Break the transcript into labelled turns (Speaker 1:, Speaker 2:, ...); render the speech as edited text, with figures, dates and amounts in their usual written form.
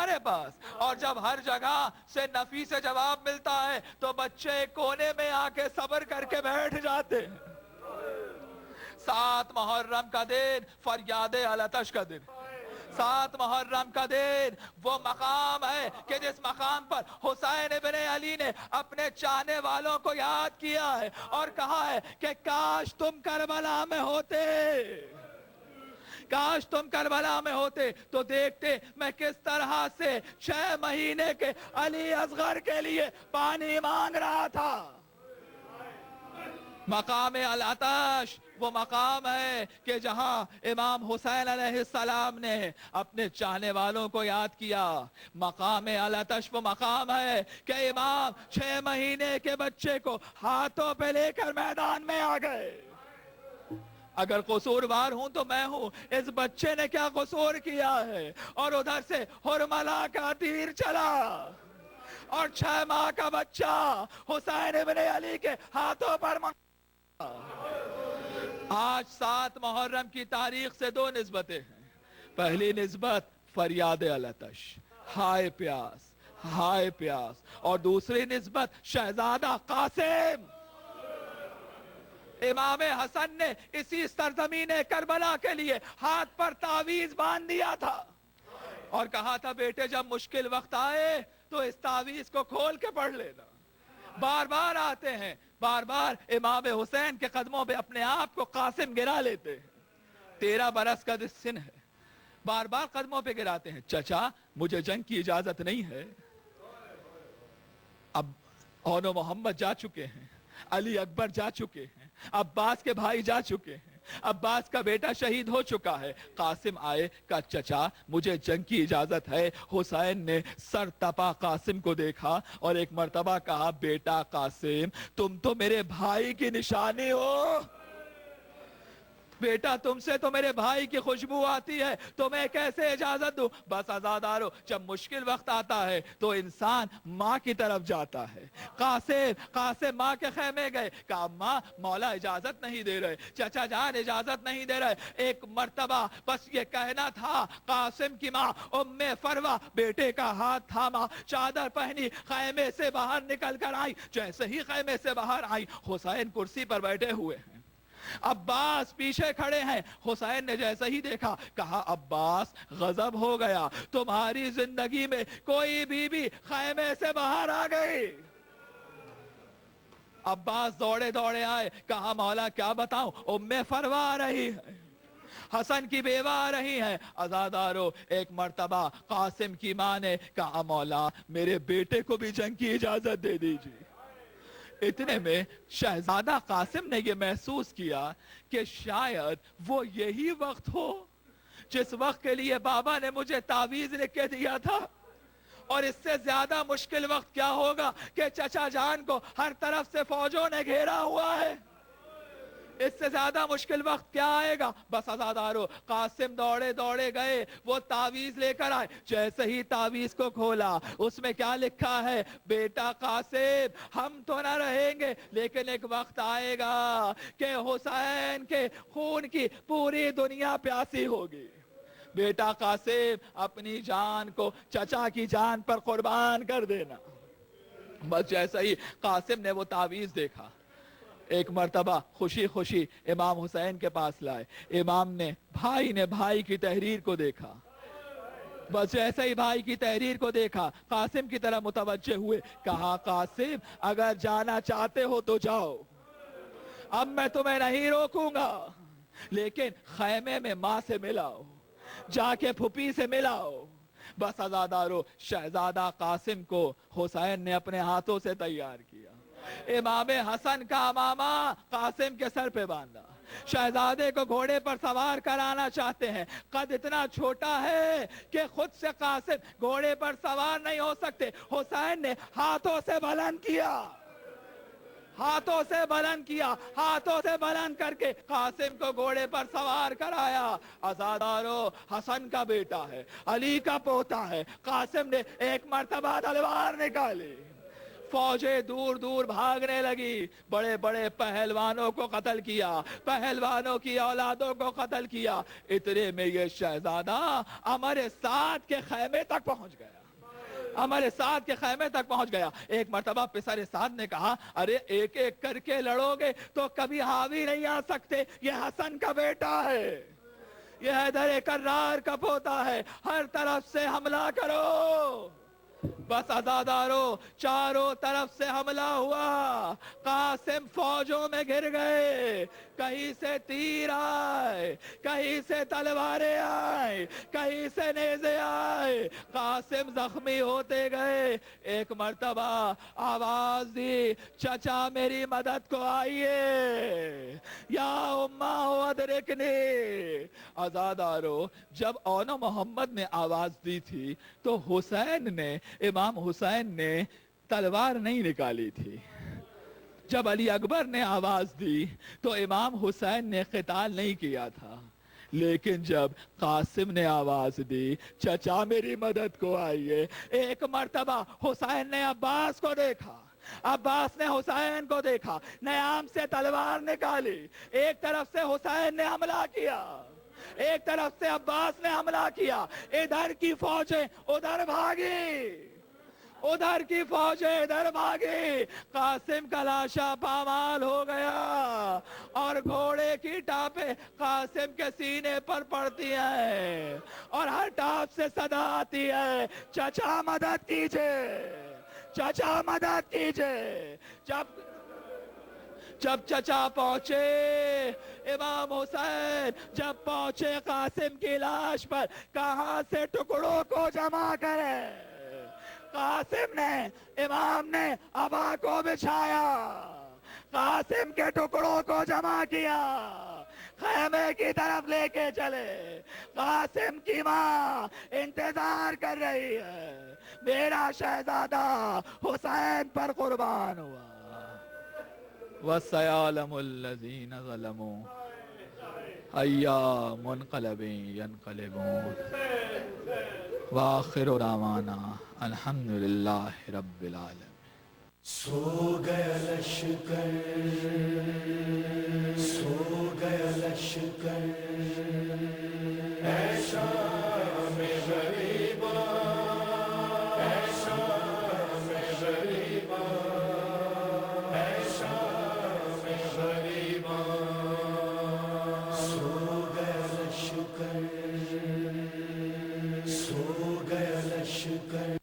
Speaker 1: تمہارے پاس. اور جب ہر جگہ سے نفی سے جواب ملتا ہے تو بچے کونے میں آ کے صبر کر کے بیٹھ جاتے ہیں. 7 محرم کا دن فریاد العطش کا دن. 7 محرم کا دن وہ مقام ہے کہ جس مقام پر حسین ابن علی نے اپنے چاہنے والوں کو یاد کیا ہے اور کہا ہے کہ کاش تم کربلا میں ہوتے, کاش تم کربلا میں ہوتے تو دیکھتے میں کس طرح سے 6 مہینے کے علی اصغر کے لیے پانی مانگ رہا تھا. مقام العطش وہ مقام ہے کہ جہاں امام حسین علیہ السلام نے اپنے چاہنے والوں کو یاد کیا. مقام العطش وہ مقام ہے کہ امام 6 مہینے کے بچے کو ہاتھوں پہ لے کر میدان میں آ گئے. اگر قصوروار ہوں تو میں ہوں, اس بچے نے کیا قصور کیا ہے؟ اور ادھر سے حرملہ کا تیر چلا اور 6 ماہ کا بچہ حسین ابن علی کے ہاتھوں پر آج 7 محرم کی تاریخ سے 2 نسبتیں ہیں. پہلی نسبت فریاد العطش, ہائے پیاس, ہائے پیاس, اور دوسری نسبت شہزادہ قاسم. امام حسن نے اسی سرزمین کربلا کے لیے ہاتھ پر تعویذ باندھ دیا تھا اور کہا تھا بیٹے جب مشکل وقت آئے تو اس تعویذ کو کھول کے پڑھ لینا. بار بار آتے ہیں, بار بار امام حسین کے قدموں پہ اپنے آپ کو قاسم گرا لیتے ہیں. 13 برس کا سن ہے, بار بار قدموں پہ گراتے ہیں, چچا مجھے جنگ کی اجازت نہیں ہے. اب اونو محمد جا چکے ہیں, علی اکبر جا چکے ہیں, عباس کے بھائی جا چکے ہیں, عباس کا بیٹا شہید ہو چکا ہے. قاسم آئے, کہا چچا مجھے جنگ کی اجازت ہے. حسین نے سر تپا قاسم کو دیکھا اور ایک مرتبہ کہا بیٹا قاسم تم تو میرے بھائی کی نشانی ہو, بیٹا تم سے تو میرے بھائی کی خوشبو آتی ہے, تو میں کیسے اجازت دوں؟ بس آزادارو, جب مشکل وقت آتا ہے تو انسان ماں کی طرف جاتا ہے. قاسم ماں کے خیمے گئے, کہا ماں مولا اجازت نہیں دے رہے, چچا جان اجازت نہیں دے رہے. ایک مرتبہ بس یہ کہنا تھا, قاسم کی ماں ام فروہ بیٹے کا ہاتھ تھاما, چادر پہنی, خیمے سے باہر نکل کر آئی. جیسے ہی خیمے سے باہر آئی حسین کرسی پر بیٹھے ہوئے ہیں, عباس پیچھے کھڑے ہیں. حسین نے جیسے ہی دیکھا کہا عباس غضب ہو گیا, تمہاری زندگی میں کوئی بی بی خیمے سے باہر آ گئی. عباس دوڑے دوڑے آئے, کہا مولا کیا بتاؤں, ام فروہ آ رہی ہے, حسن کی بیوہ آ رہی ہے. عزادارو ایک مرتبہ قاسم کی ماں نے کہا مولا میرے بیٹے کو بھی جنگ کی اجازت دے دیجیے. اتنے میں شہزادہ قاسم نے یہ محسوس کیا کہ شاید وہ یہی وقت ہو جس وقت کے لیے بابا نے مجھے تعویذ لکھ کے دیا تھا, اور اس سے زیادہ مشکل وقت کیا ہوگا کہ چچا جان کو ہر طرف سے فوجوں نے گھیرا ہوا ہے. اس سے زیادہ مشکل وقت کیا آئے گا؟ بس آزادارو قاسم دوڑے دوڑے گئے, وہ تعویذ لے کر آئے. جیسے ہی تعویذ کو کھولا اس میں کیا لکھا ہے, بیٹا قاسم ہم تو نہ رہیں گے لیکن ایک وقت آئے گا کہ حسین کے خون کی پوری دنیا پیاسی ہوگی. بیٹا قاسم اپنی جان کو چچا کی جان پر قربان کر دینا. بس جیسے ہی قاسم نے وہ تعویذ دیکھا, ایک مرتبہ خوشی خوشی امام حسین کے پاس لائے. امام نے بھائی کی تحریر کو دیکھا, بس جیسے ہی بھائی کی تحریر کو دیکھا قاسم کی طرح متوجہ ہوئے, کہا قاسم اگر جانا چاہتے ہو تو جاؤ, اب میں تمہیں نہیں روکوں گا, لیکن خیمے میں ماں سے ملاؤ, جا کے پھپھی سے ملاؤ. بس آزادارو شہزادہ قاسم کو حسین نے اپنے ہاتھوں سے تیار کیا, امام حسن کا امامہ قاسم کے سر پہ باندھا. شہزادے کو گھوڑے پر سوار کرانا چاہتے ہیں, قد اتنا چھوٹا ہے کہ خود سے قاسم گھوڑے پر سوار نہیں ہو سکتے. حسین نے ہاتھوں سے بلند کیا, ہاتھوں سے بلند کیا, ہاتھوں سے بلند کر کے قاسم کو گھوڑے پر سوار کرایا. عزادارو حسن کا بیٹا ہے, علی کا پوتا ہے. قاسم نے ایک مرتبہ تلوار نکالی, فوجیں دور دور بھاگنے لگی، بڑے بڑے پہلوانوں کو قتل کیا، پہلوانوں کی اولادوں کو قتل کیا، اتنے میں یہ شہزادہ ہمارے ساتھ کے خیمے تک پہنچ گیا، ہمارے ساتھ کے خیمے تک پہنچ گیا۔ ایک مرتبہ پسر سعد نے کہا ارے ایک ایک کر کے لڑو گے تو کبھی حاوی نہیں آ سکتے، یہ حسن کا بیٹا ہے، یہ حیدر کرار کا پوتا ہے، ہر طرف سے حملہ کرو۔ بس عزادارو چاروں طرف سے حملہ ہوا، قاسم فوجوں میں گر گئے، کہیں سے تیر آئے، کہیں سے تلواریں آئے، کہیں سے نیزے آئے، قاسم زخمی ہوتے گئے۔ ایک مرتبہ آواز دی چچا میری مدد کو آئیے، یا اماں ادرکنی۔ عزادارو جب اون محمد نے آواز دی تھی تو حسین نے، امام حسین نے تلوار نہیں نکالی تھی۔ جب علی اکبر نے آواز دی تو امام حسین نے قتال نہیں کیا تھا، لیکن جب قاسم نے آواز دی چچا میری مدد کو آئیے، ایک مرتبہ حسین نے عباس کو دیکھا، عباس نے حسین کو دیکھا، نیام سے تلوار نکالی، ایک طرف سے حسین نے حملہ کیا، ایک طرف سے عباس نے حملہ کیا، ادھر کی فوجیں ادھر بھاگی، ادھر کی فوجیں ادھر بھاگی، قاسم کا لاشا پامال ہو گیا اور گھوڑے کی ٹاپیں قاسم کے سینے پر پڑتی ہیں اور ہر ٹاپ سے صدا آتی ہے چچا مدد کیجئے، چچا مدد کیجئے۔ جب چچا پہنچے، امام حسین جب پہنچے قاسم کی لاش پر، کہاں سے ٹکڑوں کو جمع کرے، قاسم نے، امام نے عبا کو بچھایا، قاسم کے ٹکڑوں کو جمع کیا، خیمے کی طرف لے کے چلے، قاسم کی ماں انتظار کر رہی ہے، میرا شہزادہ حسین پر قربان ہوا۔ وَسَيَعْلَمُ الَّذِينَ ظَلَمُوا أَيَّ مُنْقَلَبٍ يَنْقَلِبُونَ وآخر دعوانا الحمد للہ رب العالمین۔
Speaker 2: سو گیا لشکر، سو گیا لشکر، اے شام غریباں، اے شام غریباں، اے شام غریباں، سو گیا لشکر، سو گیا لشکر۔